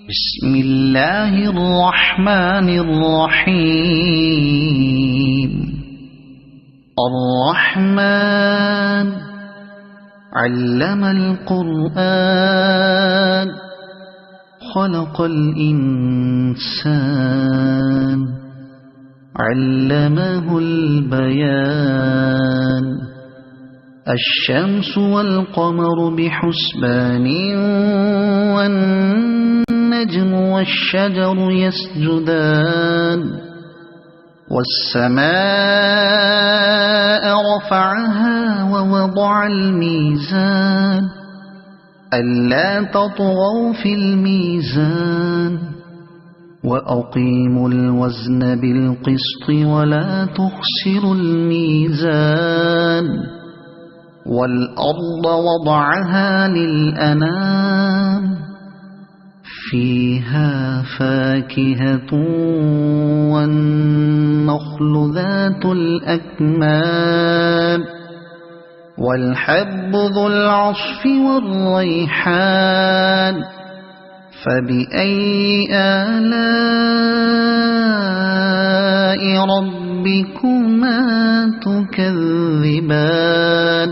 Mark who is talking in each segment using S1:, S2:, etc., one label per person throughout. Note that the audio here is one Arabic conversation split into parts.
S1: بسم الله الرحمن الرحيم. الرحمن علم القرآن خلق الإنسان علمه البيان. الشمس والقمر بحسبان والنجم والشجر يسجدان. والسماء رفعها ووضع الميزان ألا تطغوا في الميزان وأقيموا الوزن بالقسط ولا تخسروا الميزان. والأرض وضعها للأنام فيها فاكهة والنخل ذات الأكمام والحب ذو العصف والريحان. فبأي آلاء ربكما تكذبان.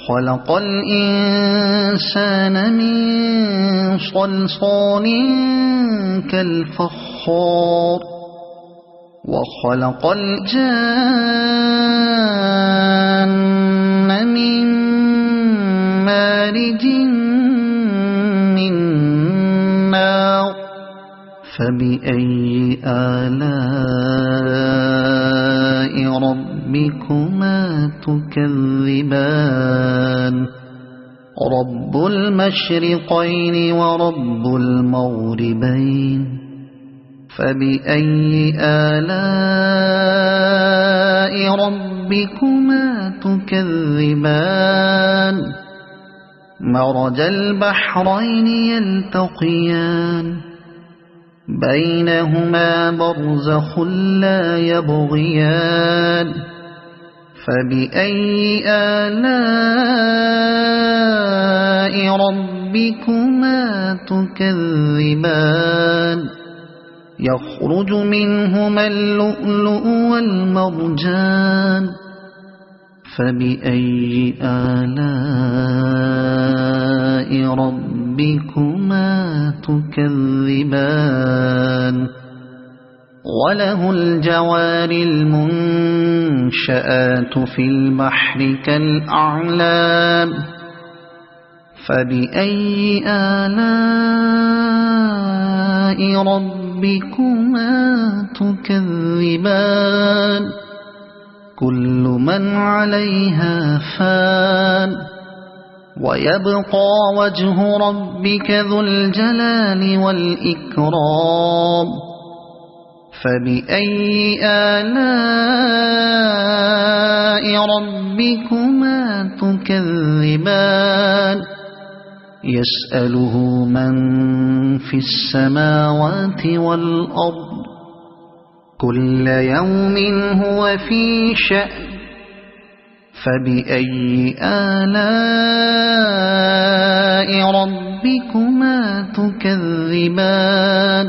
S1: خلق الإنسان من صلصال كالفخار وخلق الجان من مارج من نار. فبأي آلاء ربكما تكذبان. رب المشرقين ورب المغربين. فبأي آلاء ربكما تكذبان. مرج البحرين يلتقيان بينهما برزخ لا يبغيان. فبأي آلاء ربكما تكذبان. يخرج منهما اللؤلؤ والمرجان. فبأي آلاء ربكما تكذبان. وله الجوار المنشآت في البحر كالأعلام. فبأي آلاء ربكما تكذبان. كل من عليها فان ويبقى وجه ربك ذو الجلال والإكرام. فبأي آلاء ربكما تكذبان. يسأله من في السماوات والأرض كل يوم هو في شأن. فبأي آلاء ربكما تكذبان.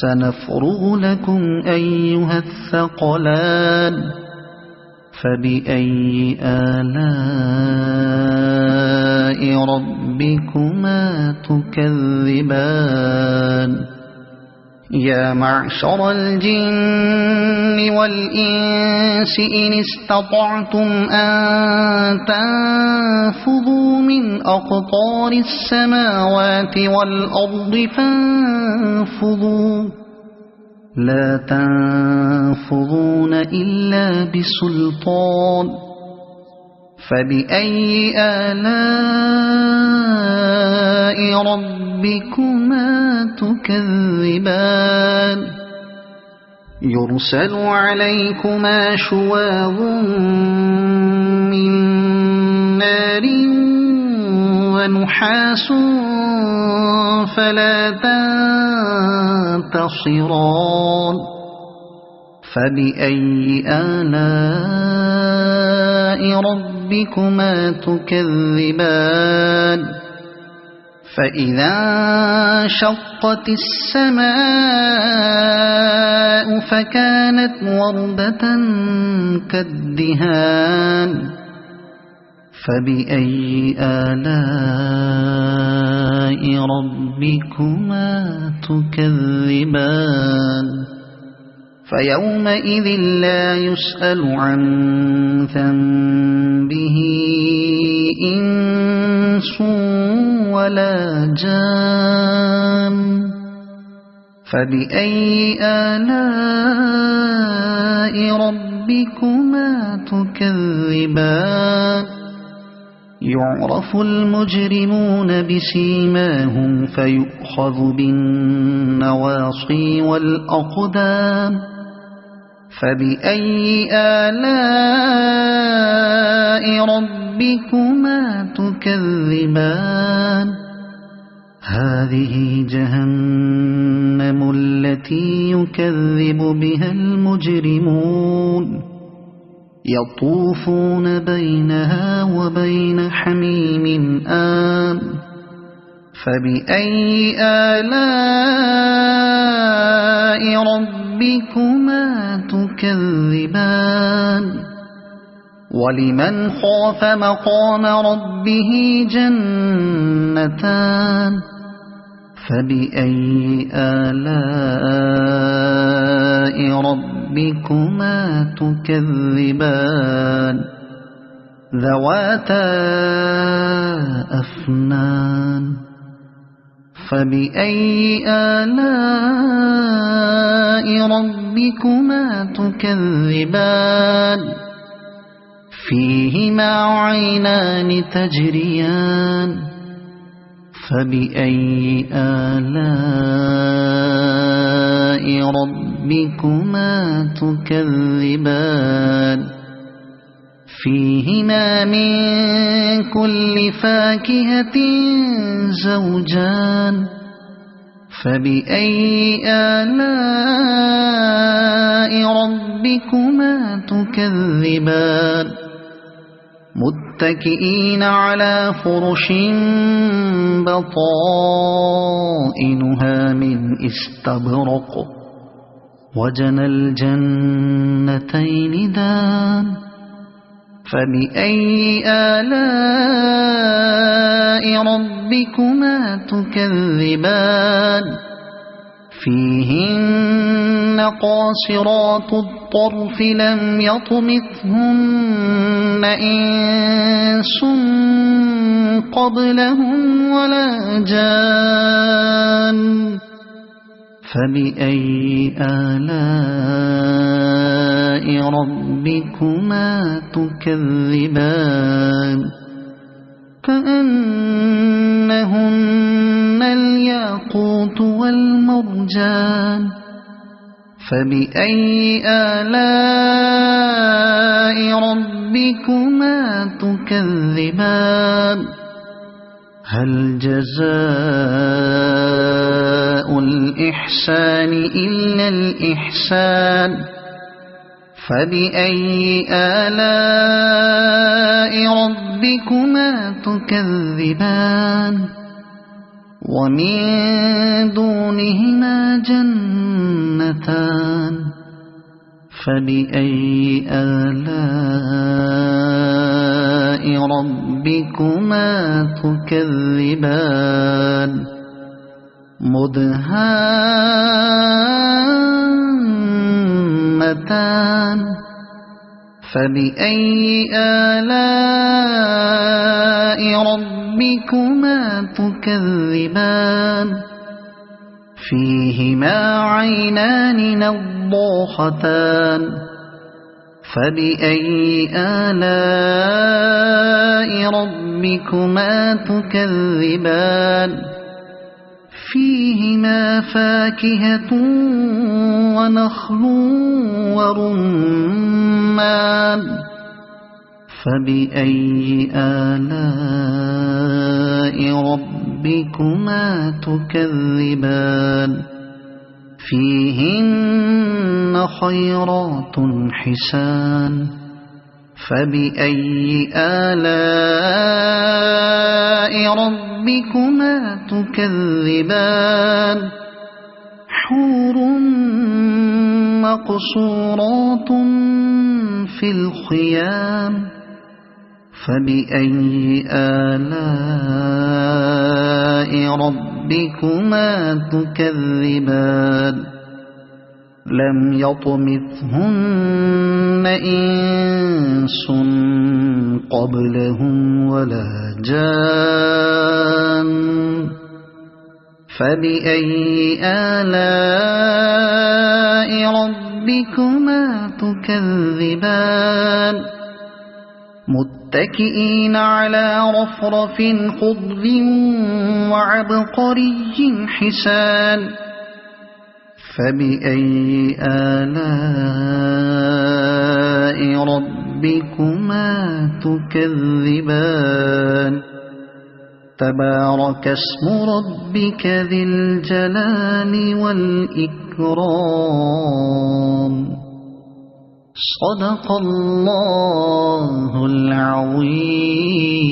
S1: سنفرغ لكم أيها الثقلان. فبأي آلاء ربكما تكذبان. يا معشر الجن والإنس إن استطعتم أن تنفذوا من أقطار السماوات والأرض فانفذوا لا تنفذون إلا بسلطان. فبأي آلاء ربكما تكذبان. يرسل عليكما شواظ من نار ونحاس فلا تنتصران. فبأي آلاء ربكما تكذبان. فإذا انشقت السماء فكانت وردة كالدهان فبأي آلاء ربكما تكذبان فيومئذ لا يسأل عن ذنبه إنس ولا جان فبأي آلاء ربكما تكذبان يعرف المجرمون بسيماهم فيؤخذ بالنواصي والأقدام فبأي آلاء ربكما تكذبان هذه جهنم التي يكذب بها المجرمون يطوفون بينها وبين حميم آن فبأي آلاء ربكما تكذبان ولمن خاف مقام ربه جنتان فبأي آلاء ربكما تكذبان ذواتا أفنان فبأي آلاء ربكما تكذبان فيهما عينان تجريان فبأي آلاء ربكما تكذبان فيهما من كل فاكهة زوجان فبأي آلاء ربكما تكذبان متكئين على فرش بطائنها من استبرق وجنى الجنتين دان فبأي آلاء ربكما تكذبان فيهن قاصرات الطرف لم يطمثهن إنس قبلهم ولا جان فبأي آلاء ربكما تكذبان كأنهن الياقوت والمرجان فبأي آلاء ربكما تكذبان هل جزاء الإحسان إلا الإحسان فبأي آلاء ربكما تكذبان ومن دونهما جنتان فبأي آلاء ربكما تكذبان مدهامتان فبأي آلاء ربكما تكذبان فيهما عينان نضاختان فبأي آلاء ربكما تكذبان فيهما فاكهة ونخل ورمان فبأي آلاء ربكما تكذبان فيهن خيرات حسان فبأي آلاء ربكما ربكما تكذبان حور مقصورات في الخيام فبأي آلاء ربكما تكذبان لم يطمثهن إنس قبلهم ولا جان فبأي آلاء ربكما تكذبان متكئين على رفرف خضر وعبقري حسان فبأي آلاء ربكما تكذبان تبارك اسم ربك ذي الجلال والإكرام صدق الله العظيم.